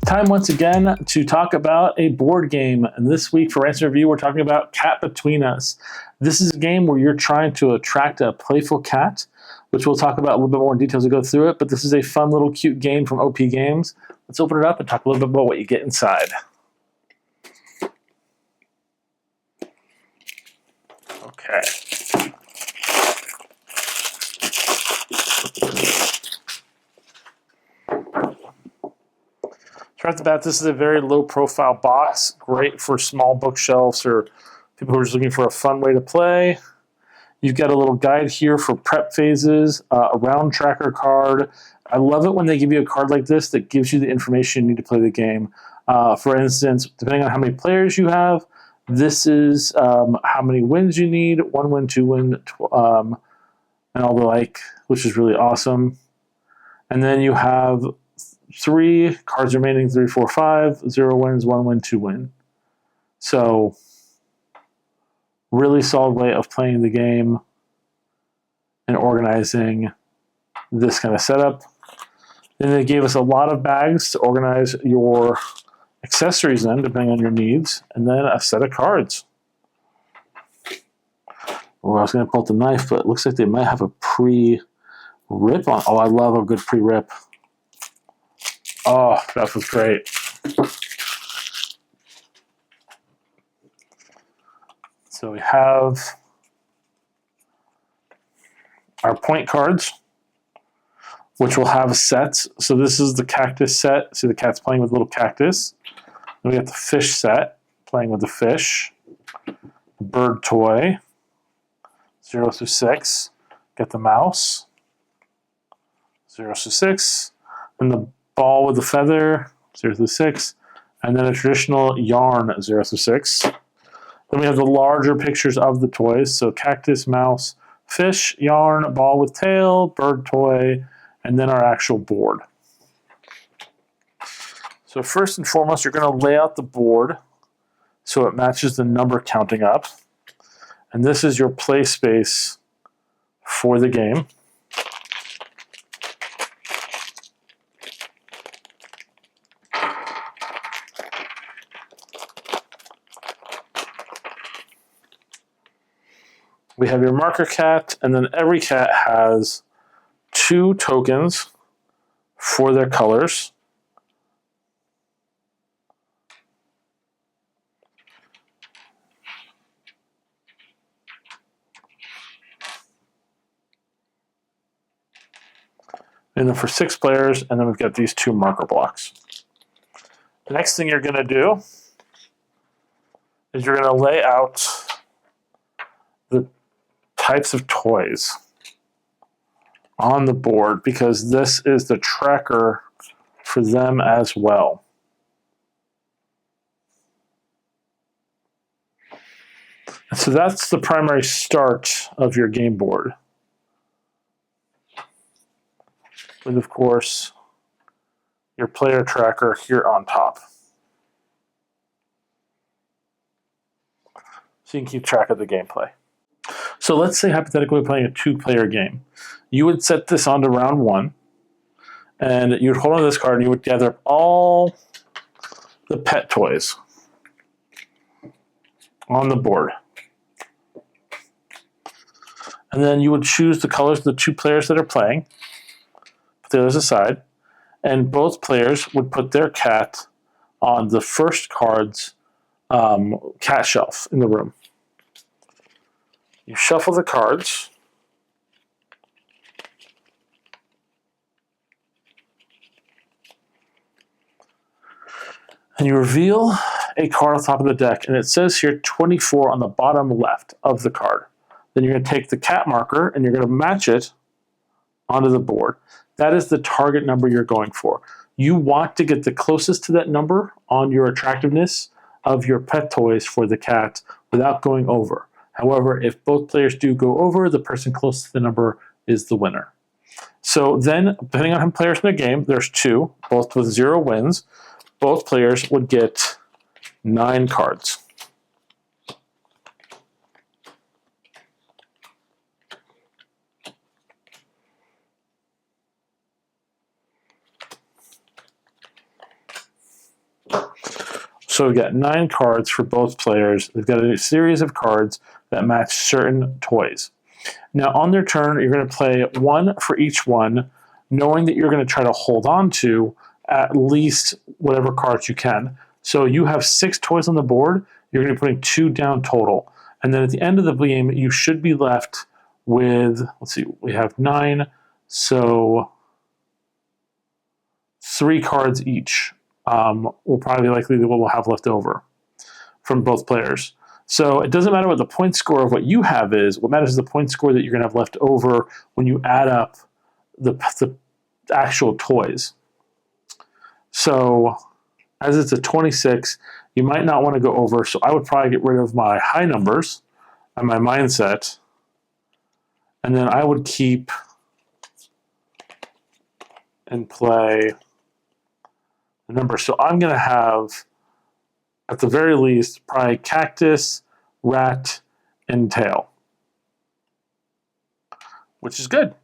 Time once again to talk about a board game. And this week for Rants Review, we're talking about Cat Between Us. This is a game where you're trying to attract a playful cat, which we'll talk about a little bit more in detail as we go through it. But this is a fun little cute game from OP Games. Let's open it up and talk a little bit about what you get inside. Okay. Right off the bat, this is a very low-profile box, great for small bookshelves or people who are just looking for a fun way to play. You've got a little guide here for prep phases, a round tracker card. I love it when they give you a card like this that gives you the information you need to play the game. For instance, depending on how many players you have, this is how many wins you need, 1 win, 2 win, and all the like, which is really awesome. And then you have 3 cards remaining, 3, 4, 5, 0 wins, 1 win, 2 win. So, really solid way of playing the game and organizing this kind of setup. Then they gave us a lot of bags to organize your accessories in, depending on your needs, and then a set of cards. Well, I was going to pull out the knife, but it looks like they might have a pre-rip on. Oh, I love a good pre-rip. Oh, that was great. So we have our point cards, which will have sets. So this is the cactus set. See the cat's playing with a little cactus. Then we got the fish set, playing with the fish. Bird toy, 0 through 6. Get the mouse, 0 through 6. And the ball with the feather, 0 through 6. And then a traditional yarn, 0 through 6. Then we have the larger pictures of the toys. So cactus, mouse, fish, yarn, ball with tail, bird toy, and then our actual board. So first and foremost, you're going to lay out the board so it matches the number counting up. And this is your play space for the game. We have your marker cat, and then every cat has 2 tokens for their colors. And then for 6 players, and then we've got these 2 marker blocks. The next thing you're going to do is you're going to lay out the types of toys on the board, because this is the tracker for them as well. And so that's the primary start of your game board. With, of course, your player tracker here on top. So you can keep track of the gameplay. So let's say hypothetically we're playing a 2-player game. You would set this onto round 1, and you'd hold on this card and you would gather up all the pet toys on the board. And then you would choose the colors of the 2 players that are playing, put the others aside, and both players would put their cat on the first card's cat shelf in the room. You shuffle the cards. And you reveal a card on top of the deck, and it says here 24 on the bottom left of the card. Then you're going to take the cat marker and you're going to match it onto the board. That is the target number you're going for. You want to get the closest to that number on your attractiveness of your pet toys for the cat without going over. However, if both players do go over, the person closest to the number is the winner. So then, depending on how many players in the game, there's 2, both with 0 wins. Both players would get 9 cards. So we got 9 cards for both players. They've got a series of cards that match certain toys. Now on their turn, you're going to play 1 for each one, knowing that you're going to try to hold on to at least whatever cards you can. So you have 6 toys on the board, you're going to be putting 2 down total. And then at the end of the game, you should be left with, let's see, we have 9, so 3 cards each will probably likely be what we'll have left over from both players. So it doesn't matter what the point score of what you have is. What matters is the point score that you're going to have left over when you add up the actual toys. So as it's a 26, you might not want to go over, so I would probably get rid of my high numbers and my mindset, and then I would keep and play the number. So I'm going to have, at the very least, probably cactus, rat, and tail, which is good.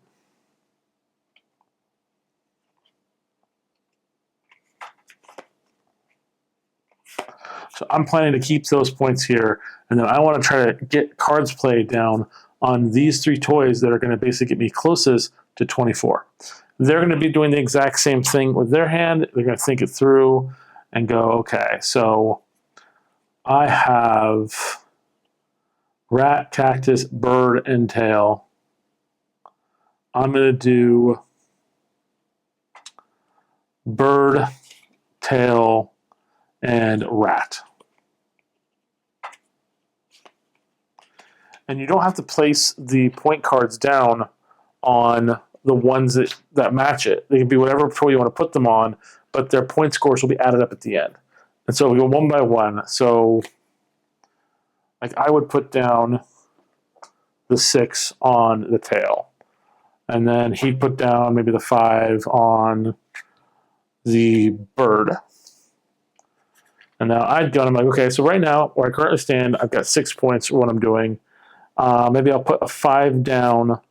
So I'm planning to keep those points here, and then I want to try to get cards played down on these 3 toys that are going to basically get me closest to 24. They're going to be doing the exact same thing with their hand. They're going to think it through and go, okay, so I have rat, cactus, bird, and tail. I'm going to do bird, tail, and rat. And you don't have to place the point cards down on the ones that match it. They can be whatever toy you want to put them on, but their point scores will be added up at the end. And so we go one by one. So like I would put down the 6 on the tail. And then he'd put down maybe the 5 on the bird. And now I'd go, and I'm like, okay, so right now, where I currently stand, I've got 6 points for what I'm doing. Maybe I'll put a 5 down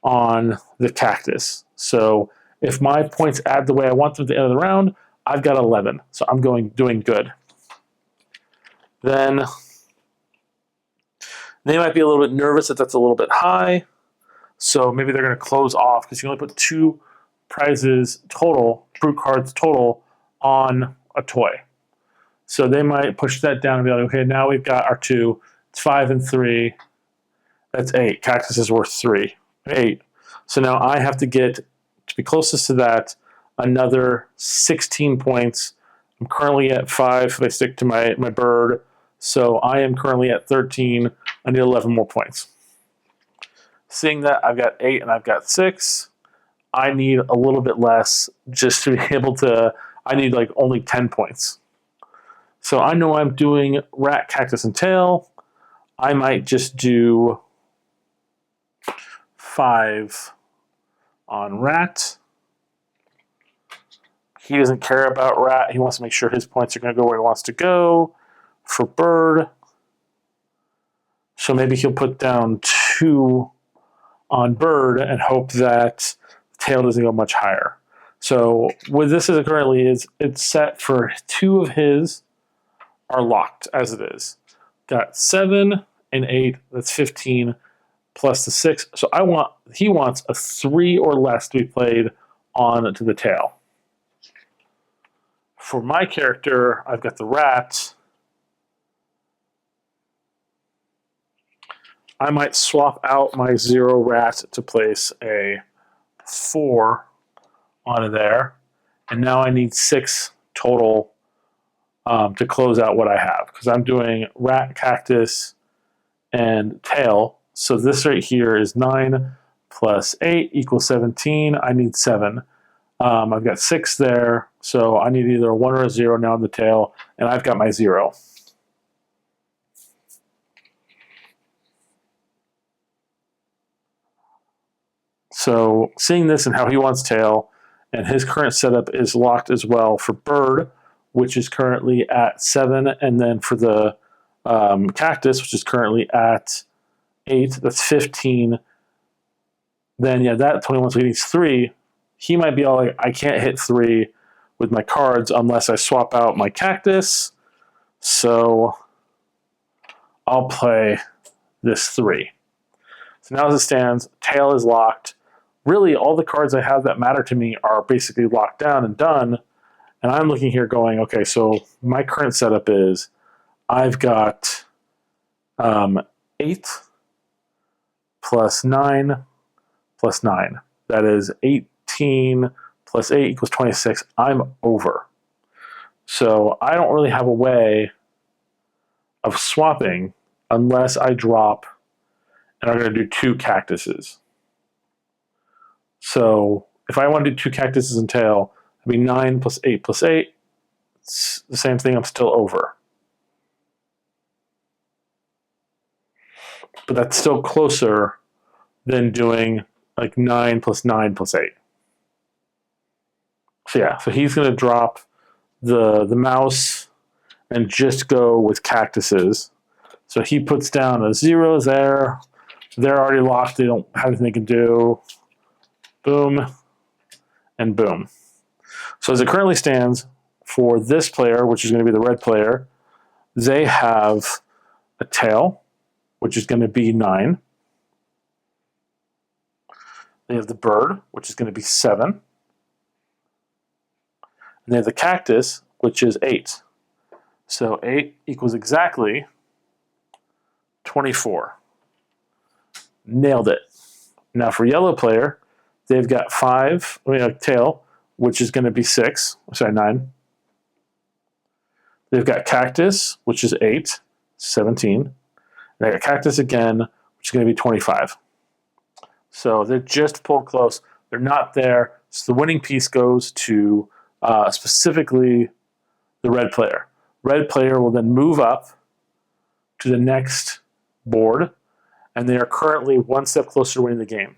on the cactus. So if my points add the way I want them at the end of the round, I've got 11. So I'm doing good. Then they might be a little bit nervous that that's a little bit high. So maybe they're going to close off because you only put 2 prizes total, fruit cards total, on a toy. So they might push that down and be like, okay, now we've got our 2. It's 5 and 3. That's 8. Cactus is worth 3. 8. So now I have to get to be closest to that another 16 points. I'm currently at 5 if I stick to my bird. So I am currently at 13. I need 11 more points. Seeing that I've got 8 and I've got 6, I need a little bit less just to be able to, I need like only 10 points. So I know I'm doing rat, cactus, and tail. I might just do 5 on rat. He doesn't care about rat. He wants to make sure his points are going to go where he wants to go. For bird, so maybe he'll put down 2 on bird and hope that tail doesn't go much higher. So with this as it currently is, it's set for 2 of his are locked as it is. Got 7 and 8, that's 15, plus the 6. So he wants a 3 or less to be played on to the tail. For my character, I've got the rat. I might swap out my 0 rat to place a 4 onto there. And now I need 6 total to close out what I have. Because I'm doing rat, cactus, and tail. So this right here is 9 plus 8 equals 17. I need 7. I've got 6 there. So I need either a 1 or a 0 now on the tail. And I've got my 0. So seeing this and how he wants tail, and his current setup is locked as well for bird, which is currently at 7, and then for the cactus, which is currently at 8, that's 15. Then yeah, that 21, so he needs 3. He might be all like, I can't hit 3 with my cards unless I swap out my cactus So I'll play this 3. So now as it stands, tail is locked. Really, all the cards I have that matter to me are basically locked down and done. And I'm looking here going, okay, so my current setup is I've got 8 plus 9 plus 9. That is 18 plus 8 equals 26. I'm over. So I don't really have a way of swapping unless I drop, and I'm going to do 2 cactuses. So if I want to do 2 cactuses and tail, it'd be 9 plus 8 plus 8. It's the same thing, I'm still over. But that's still closer than doing like 9 plus 9 plus 8. So yeah, so he's going to drop the mouse and just go with cactuses. So he puts down a 0 there. They're already locked. They don't have anything they can do. Boom. And boom. So as it currently stands, for this player, which is going to be the red player, they have a tail, which is going to be 9. They have the bird, which is going to be 7. And they have the cactus, which is 8. So 8 equals exactly 24. Nailed it. Now for yellow player, they've got 5, tail, which is going to be 6. Sorry, 9. They've got cactus, which is 8, 17. They got cactus again, which is going to be 25. So they're just pulled close. They're not there. So the winning piece goes to specifically the red player. Red player will then move up to the next board, and they are currently 1 step closer to winning the game.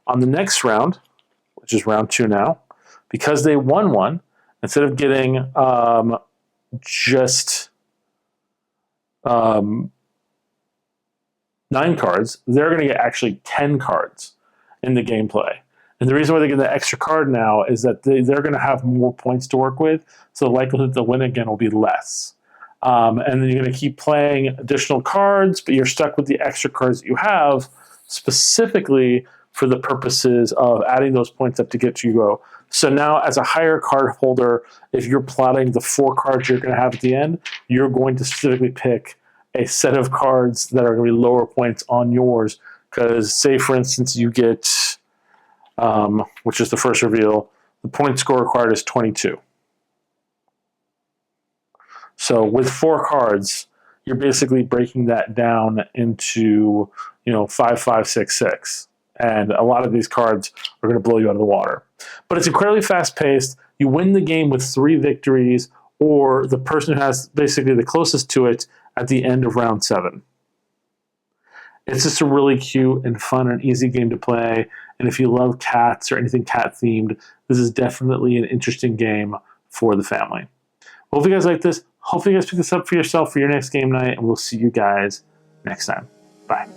On the next round, which is round 2 now, because they won one, instead of getting just 9 cards, they're going to get actually 10 cards in the gameplay. And the reason why they get the extra card now is that they're going to have more points to work with, so the likelihood to win again will be less. And then you're going to keep playing additional cards, but you're stuck with the extra cards that you have, specifically for the purposes of adding those points up to get you go. So now as a higher card holder, if you're plotting the 4 cards you're going to have at the end, you're going to specifically pick a set of cards that are going to be lower points on yours. Because say, for instance, you get, which is the first reveal, the point score required is 22. So with 4 cards, you're basically breaking that down into 5, 5, 6, 6. And a lot of these cards are going to blow you out of the water. But it's incredibly fast-paced. You win the game with 3 victories, or the person who has basically the closest to it at the end of round 7. It's just a really cute and fun and easy game to play. And if you love cats or anything cat-themed, this is definitely an interesting game for the family. Hope you guys like this. Hopefully you guys pick this up for yourself for your next game night, and we'll see you guys next time. Bye.